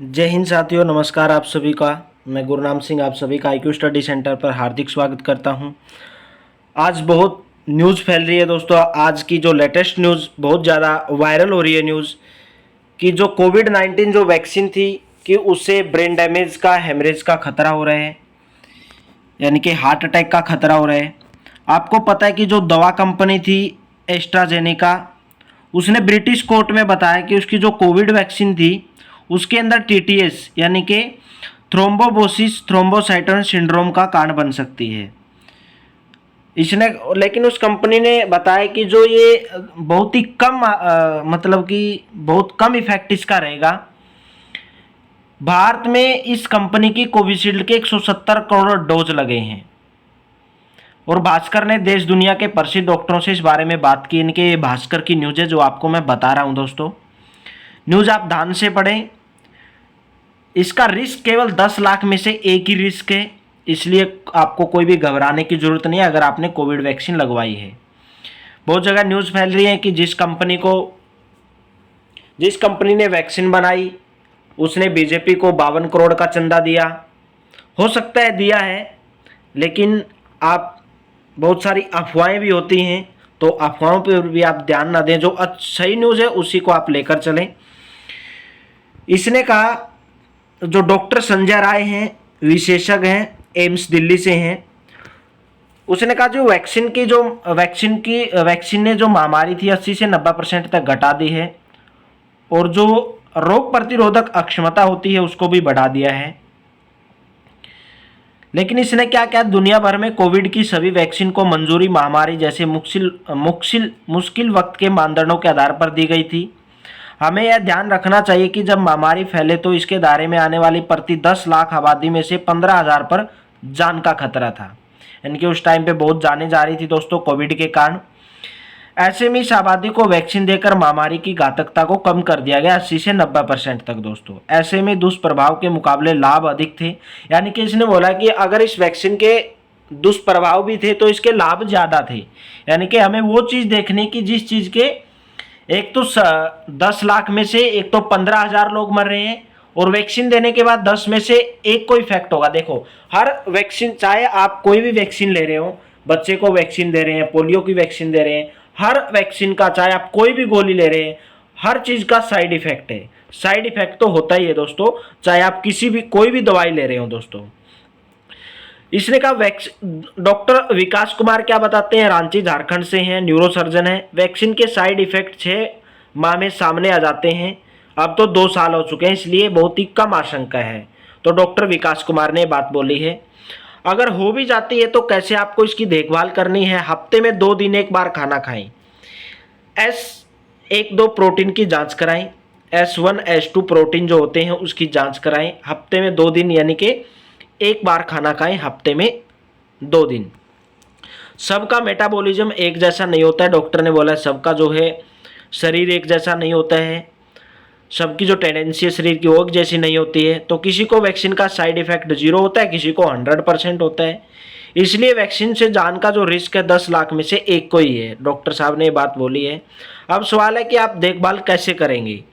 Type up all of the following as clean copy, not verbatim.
जय हिंद साथियों, नमस्कार आप सभी का। मैं गुरनाम सिंह आप सभी का IQ स्टडी सेंटर पर हार्दिक स्वागत करता हूं। आज बहुत न्यूज़ फैल रही है दोस्तों। आज की जो लेटेस्ट न्यूज़ बहुत ज़्यादा वायरल हो रही है न्यूज़ कि जो कोविड-19 जो वैक्सीन थी कि उससे ब्रेन डैमेज का, हेमरेज का खतरा हो रहा है, यानी कि हार्ट अटैक का खतरा हो रहा है। आपको पता है कि जो दवा कंपनी थी एस्ट्राजेनेका, उसने ब्रिटिश कोर्ट में बताया कि उसकी जो कोविड वैक्सीन थी उसके अंदर TTS यानी कि थ्रोम्बोसिस थ्रोम्बोसाइटोसिस सिंड्रोम का कारण बन सकती है। इसने लेकिन उस कंपनी ने बताया कि जो ये बहुत ही कम मतलब कि बहुत कम इफेक्ट इसका रहेगा। भारत में इस कंपनी की कोविशील्ड के 170 करोड़ डोज लगे हैं और भास्कर ने देश दुनिया के प्रसिद्ध डॉक्टरों से इस बारे में बात की। इनके ये भास्कर की न्यूज़ है जो आपको मैं बता रहा हूं दोस्तों। न्यूज़ आप ध्यान से पढ़ें। इसका रिस्क केवल 10 लाख में से एक ही रिस्क है, इसलिए आपको कोई भी घबराने की ज़रूरत नहीं है अगर आपने कोविड वैक्सीन लगवाई है। बहुत जगह न्यूज़ फैल रही है कि जिस कंपनी ने वैक्सीन बनाई उसने बीजेपी को 52 करोड़ का चंदा दिया। हो सकता है दिया है, लेकिन आप बहुत सारी अफवाहें भी होती हैं, तो अफवाहों पर भी आप ध्यान ना दें। जो सही न्यूज़ है उसी को आप लेकर चलें। इसने कहा, जो डॉक्टर संजय राय हैं, विशेषज्ञ हैं, एम्स दिल्ली से हैं, उसने कहा जो वैक्सीन ने जो महामारी थी 80 से 90% तक घटा दी है और जो रोग प्रतिरोधक अक्षमता होती है उसको भी बढ़ा दिया है। लेकिन इसने क्या क्या दुनिया भर में कोविड की सभी वैक्सीन को मंजूरी महामारी जैसे मुश्किल वक्त के मानदंडों के आधार पर दी गई थी। हमें यह ध्यान रखना चाहिए कि जब महामारी फैले तो इसके दायरे में आने वाली प्रति 10 लाख आबादी में से 15,000 पर जान का खतरा था, यानी कि उस टाइम पे बहुत जाने जा रही थी दोस्तों कोविड के कारण। ऐसे में इस आबादी को वैक्सीन देकर महामारी की घातकता को कम कर दिया गया 80 से 90% तक दोस्तों। ऐसे में दुष्प्रभाव के मुकाबले लाभ अधिक थे, यानी कि इसने बोला कि अगर इस वैक्सीन के दुष्प्रभाव भी थे तो इसके लाभ ज़्यादा थे। यानी कि हमें वो चीज़ देखनी कि जिस चीज़ के एक तो 10 लाख में से एक तो 15,000 लोग मर रहे हैं और वैक्सीन देने के बाद 10 में से एक को इफेक्ट होगा। देखो, हर वैक्सीन, चाहे आप कोई भी वैक्सीन ले रहे हो, बच्चे को वैक्सीन दे रहे हैं, पोलियो की वैक्सीन दे रहे हैं, हर वैक्सीन का, चाहे आप कोई भी गोली ले रहे हैं, हर चीज़ का साइड इफेक्ट है। साइड इफेक्ट तो होता ही है दोस्तों, चाहे आप कोई भी दवाई ले रहे हो दोस्तों। इसने कहा डॉक्टर विकास कुमार क्या बताते हैं, रांची झारखंड से हैं, न्यूरोसर्जन हैं। वैक्सीन के साइड इफेक्ट 6 माह में सामने आ जाते हैं। अब तो 2 साल हो चुके हैं, इसलिए बहुत ही कम आशंका है। तो डॉक्टर विकास कुमार ने बात बोली है। अगर हो भी जाती है तो कैसे आपको इसकी देखभाल करनी है। हफ्ते में 2 दिन एक बार खाना खाएं। S1-2 प्रोटीन की जांच कराएं। S1-S2 प्रोटीन जो होते हैं उसकी जांच कराएं। हफ्ते में 2 दिन, यानी कि एक बार खाना खाएं हफ्ते में 2 दिन। सबका मेटाबॉलिज्म एक जैसा नहीं होता है, डॉक्टर ने बोला सबका जो है शरीर एक जैसा नहीं होता है, सबकी जो टेंडेंसी है शरीर की वो एक जैसी नहीं होती है। तो किसी को वैक्सीन का साइड इफेक्ट 0 होता है, किसी को 100% होता है। इसलिए वैक्सीन से जान का जो रिस्क है 10 लाख में से एक को ही है। डॉक्टर साहब ने ये बात बोली है। अब सवाल है कि आप देखभाल कैसे करेंगे।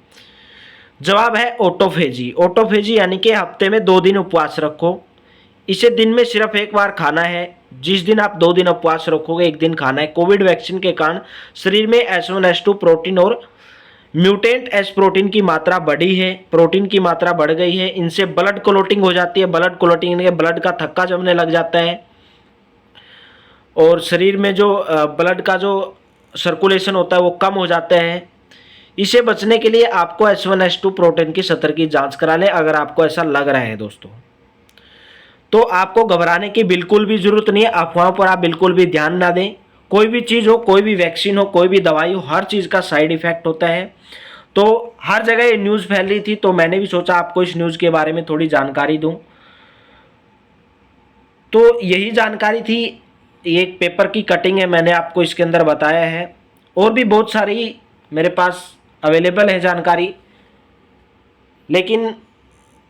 जवाब है ऑटोफेजी। ऑटोफेजी यानी कि हफ्ते में 2 दिन उपवास रखो। इसे दिन में सिर्फ एक बार खाना है। जिस दिन आप 2 दिन उपवास रखोगे, एक दिन खाना है। कोविड वैक्सीन के कारण शरीर में S1-S2 प्रोटीन और म्यूटेंट एस प्रोटीन की मात्रा बढ़ी है, प्रोटीन की मात्रा बढ़ गई है। इनसे ब्लड क्लोटिंग हो जाती है। ब्लड क्लोटिंग के ब्लड का थक्का जमने लग जाता है और शरीर में जो ब्लड का जो सर्कुलेशन होता है वो कम हो जाता है। इसे बचने के लिए आपको S1-S2 प्रोटीन की 70 की जांच करा लें अगर आपको ऐसा लग रहा है दोस्तों। तो आपको घबराने की बिल्कुल भी जरूरत नहीं है। अफवाहों पर आप बिल्कुल भी ध्यान ना दें। कोई भी चीज़ हो, कोई भी वैक्सीन हो, कोई भी दवाई हो, हर चीज़ का साइड इफेक्ट होता है। तो हर जगह ये न्यूज़ फैल रही थी तो मैंने भी सोचा आपको इस न्यूज़ के बारे में थोड़ी जानकारी दूं। तो यही जानकारी थी। ये एक पेपर की कटिंग है, मैंने आपको इसके अंदर बताया है। और भी बहुत सारी मेरे पास अवेलेबल है जानकारी, लेकिन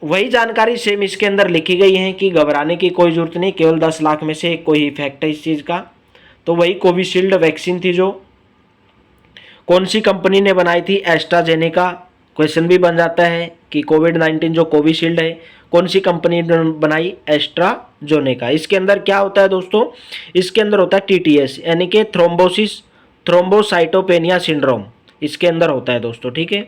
वही जानकारी सेम इसके अंदर लिखी गई है कि घबराने की कोई ज़रूरत नहीं, केवल 10 लाख में से कोई इफेक्ट है इस चीज़ का। तो वही कोविशील्ड वैक्सीन थी जो कौन सी कंपनी ने बनाई थी, एस्ट्राजेनेका क्वेश्चन भी बन जाता है कि कोविड-19 जो कोविशील्ड है कौन सी कंपनी ने बनाई, एस्ट्राजेनेका। इसके अंदर क्या होता है दोस्तों, इसके अंदर होता है टीटीएस यानी कि थ्रोम्बोसाइटोपेनिया सिंड्रोम, इसके अंदर होता है दोस्तों, ठीक है।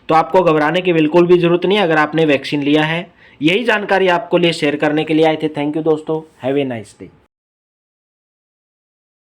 तो आपको घबराने की बिल्कुल भी जरूरत नहीं है अगर आपने वैक्सीन लिया है। यही जानकारी आपको लिए शेयर करने के लिए आए थे। थैंक यू दोस्तों, हैव ए नाइस डे।